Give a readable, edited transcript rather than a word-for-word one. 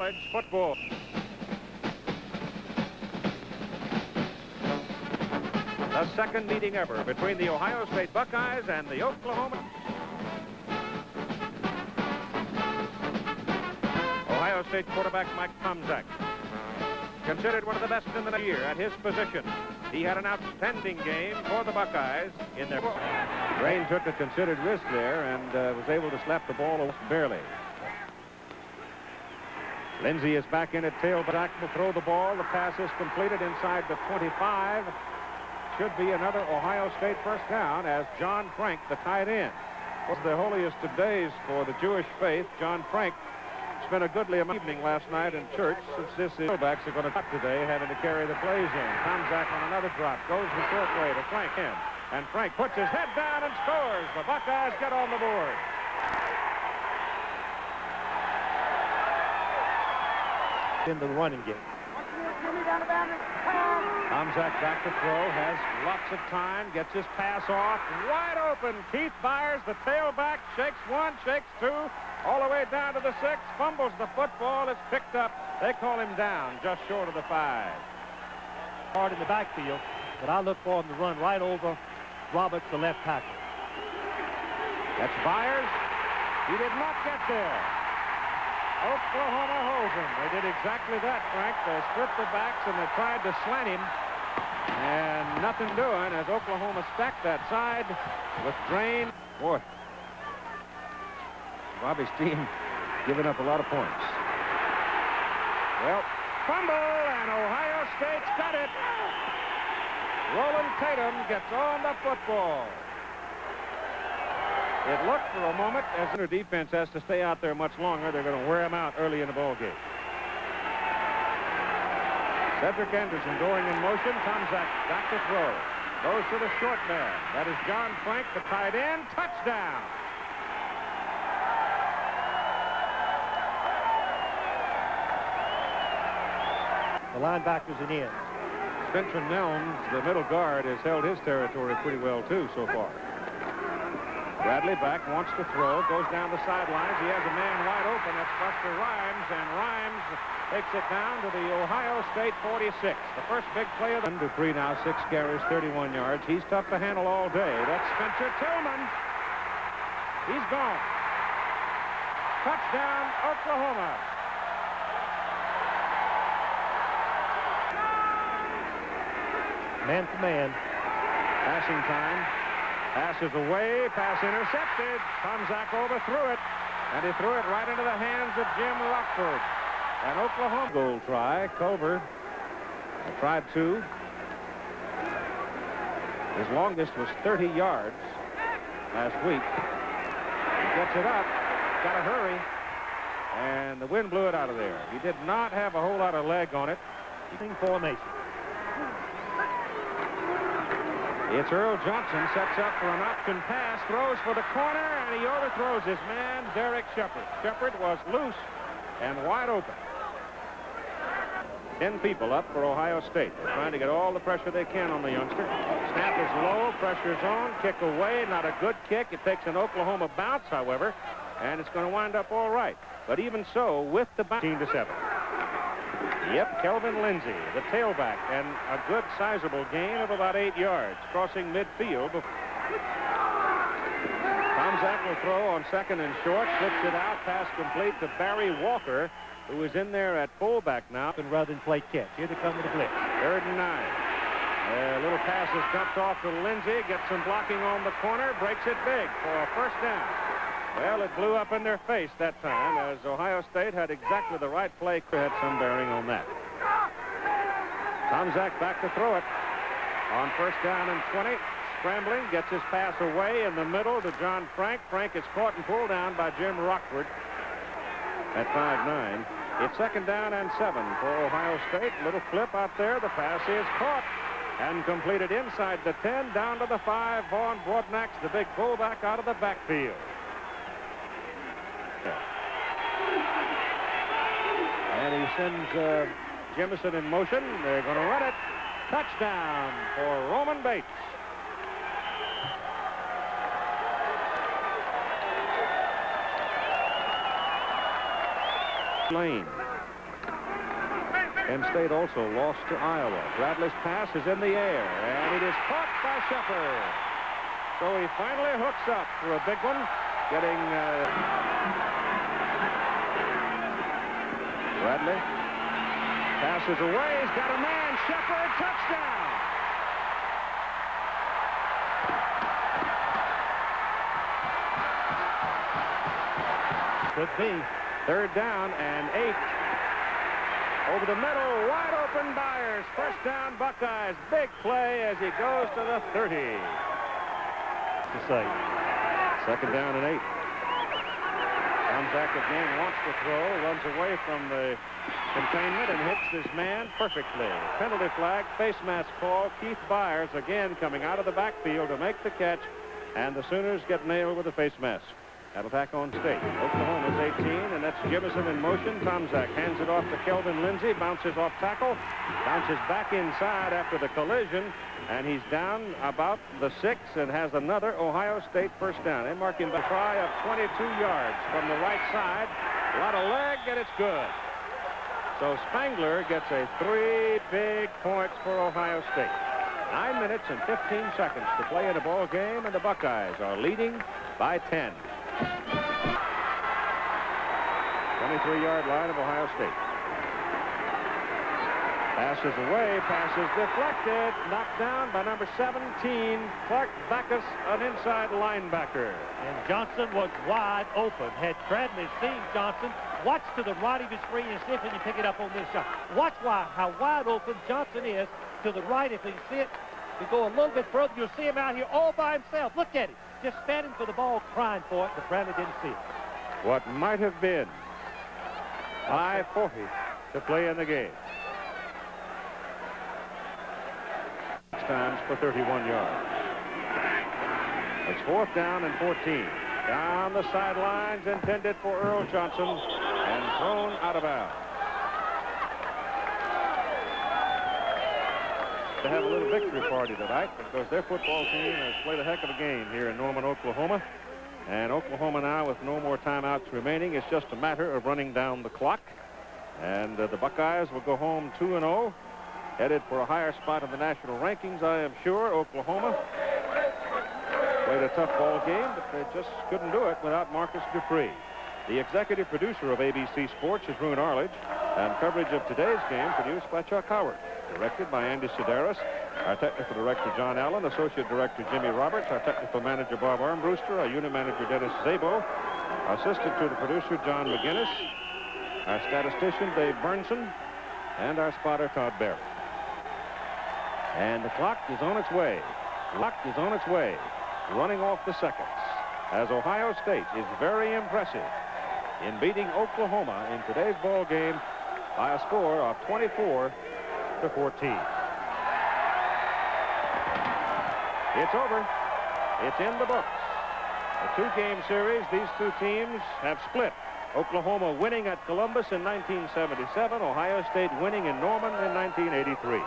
college football. The second meeting ever between the Ohio State Buckeyes and the Oklahoma. Ohio State quarterback Mike Tomczak, considered one of the best in the year at his position. He had an outstanding game for the Buckeyes in their... Rain took a considered risk there and was able to slap the ball barely. Lindsey is back in at tailback, will throw the ball. The pass is completed inside the 25. Should be another Ohio State first down as John Frank, the tight end. Was the holiest of days for the Jewish faith. John Frank spent a goodly amount of evening last night in church, since this is tailbacks are going to drop today, having to carry the plays in. Tomczak on another drop, goes the short way to Frank in, and Frank puts his head down and scores. The Buckeyes get on the board. In the running game. Tomczak back to throw, has lots of time, gets his pass off, wide open. Keith Byars, the tailback, shakes one, shakes two, all the way down to the 6, fumbles the football, it's picked up. They call him down just short of the 5. Hard in the backfield, but I look for him to run right over Roberts, the left tackle. That's Byars. He did not get there. Oklahoma holds him. They did exactly that, Frank. They stripped the backs and they tried to slant him. And nothing doing as Oklahoma stacked that side with Drain. Boy, Bobby's team giving up a lot of points. Well, fumble, and Ohio State's got it. Roland Tatum gets on the football. It looked for a moment as their defense has to stay out there much longer. They're going to wear him out early in the ball game. Cedric Anderson going in motion. Tomczak back to throw. Goes to the short man. That is John Frank, the tight end. Touchdown. The linebackers are in. Spencer Nelms, the middle guard, has held his territory pretty well, too, so far. Bradley back, wants to throw, goes down the sidelines. He has a man wide open. That's Buster Rhymes, and Rhymes takes it down to the Ohio State 46. The first big play of the... Dupree now, 6 carries, 31 yards. He's tough to handle all day. That's Spencer Tillman. He's gone. Touchdown, Oklahoma. Man to man. Passing time. Passes away, pass intercepted. Tomczak overthrew it, and he threw it right into the hands of Jim Rockford. An Oklahoma goal try. Culver tried 2. His longest was 30 yards last week. He gets it up, got to hurry, and the wind blew it out of there. He did not have a whole lot of leg on it. Formation. It's Earl Johnson, sets up for an option pass, throws for the corner, and he overthrows his man, Derek Shepard. Shepard was loose and wide open. 10 people up for Ohio State. They're trying to get all the pressure they can on the youngster. Snap is low, pressure's on, kick away, not a good kick. It takes an Oklahoma bounce, however, and it's going to wind up all right. But even so, with the bounce, 13-7. Yep, Kelvin Lindsey, the tailback, and a good sizable gain of about 8 yards, crossing midfield. Tomczak will throw on 2nd and short, flips it out, pass complete to Barry Walker, who is in there at fullback now. And rather than play catch, here they come with the blitz. 3rd and 9. A little pass is dumped off to Lindsey, gets some blocking on the corner, breaks it big for a first down. Well, it blew up in their face that time as Ohio State had exactly the right play. Had some bearing on that. Tomczak back to throw it on 1st down and 20. Scrambling, gets his pass away in the middle to John Frank. Frank is caught and pulled down by Jim Rockford at 5'9". It's 2nd down and 7 for Ohio State. Little flip out there. The pass is caught and completed inside the 10, down to the 5. Vaughn Broadnax, the big fullback, out of the backfield. And he sends Jemison in motion. They're going to run it. Touchdown for Roman Bates. Lane. Penn State also lost to Iowa. Bradley's pass is in the air, and it is caught by Shepard. So he finally hooks up for a big one, getting Bradley. Passes away. He's got a man. Shepard, touchdown. Could be. 3rd down and 8. Over the middle, wide open Byars. First down, Buckeyes. Big play as he goes to the 30. To say. 2nd down and 8. Tomczak again wants to throw, runs away from the containment and hits his man perfectly. Penalty flag, face mask call. Keith Byars again coming out of the backfield to make the catch, and the Sooners get nailed with a face mask. That'll tack on State. Oklahoma's 18, and that's Jemison in motion. Tomczak hands it off to Kelvin Lindsay, bounces off tackle, bounces back inside after the collision, and he's down about the 6 and has another Ohio State first down. They mark him by a try of 22 yards from the right side. A lot of leg, and it's good. So Spangler gets a 3 big points for Ohio State. 9 minutes and 15 seconds to play in a ball game, and the Buckeyes are leading by 10. 23-yard line of Ohio State. Passes away, passes deflected, knocked down by number 17, Clark Backus, an inside linebacker. And Johnson was wide open. Had Bradley seen Johnson, watch to the right of his screen and see if he can pick it up on this shot. Watch how wide open Johnson is to the right. If he can see it, to go a little bit further, you'll see him out here all by himself. Look at him. Just standing for the ball, crying for it, but Bradley didn't see it. What might have been 5:40 to play in the game. 6 times for 31 yards. It's 4th down and 14. Down the sidelines, intended for Earl Johnson, and thrown out of bounds. To have a little victory party tonight because their football team has played a heck of a game here in Norman, Oklahoma. And Oklahoma now with no more timeouts remaining. It's just a matter of running down the clock. And the Buckeyes will go home 2-0, headed for a higher spot in the national rankings, I am sure. Oklahoma played a tough ball game, but they just couldn't do it without Marcus Dupree. The executive producer of ABC Sports is Roone Arledge, and coverage of today's game produced by Chuck Howard. Directed by Andy Sedaris, our technical director John Allen, associate director Jimmy Roberts, our technical manager Bob Armbruster, our unit manager Dennis Szabo, assistant to the producer John McGinnis, our statistician Dave Burnson, and our spotter Todd Barry. And the clock is on its way. Running off the seconds, as Ohio State is very impressive in beating Oklahoma in today's ball game by a score of 24-14. It's over. It's in the books. The 2-game series, these two teams have split. Oklahoma winning at Columbus in 1977, Ohio State winning in Norman in 1983.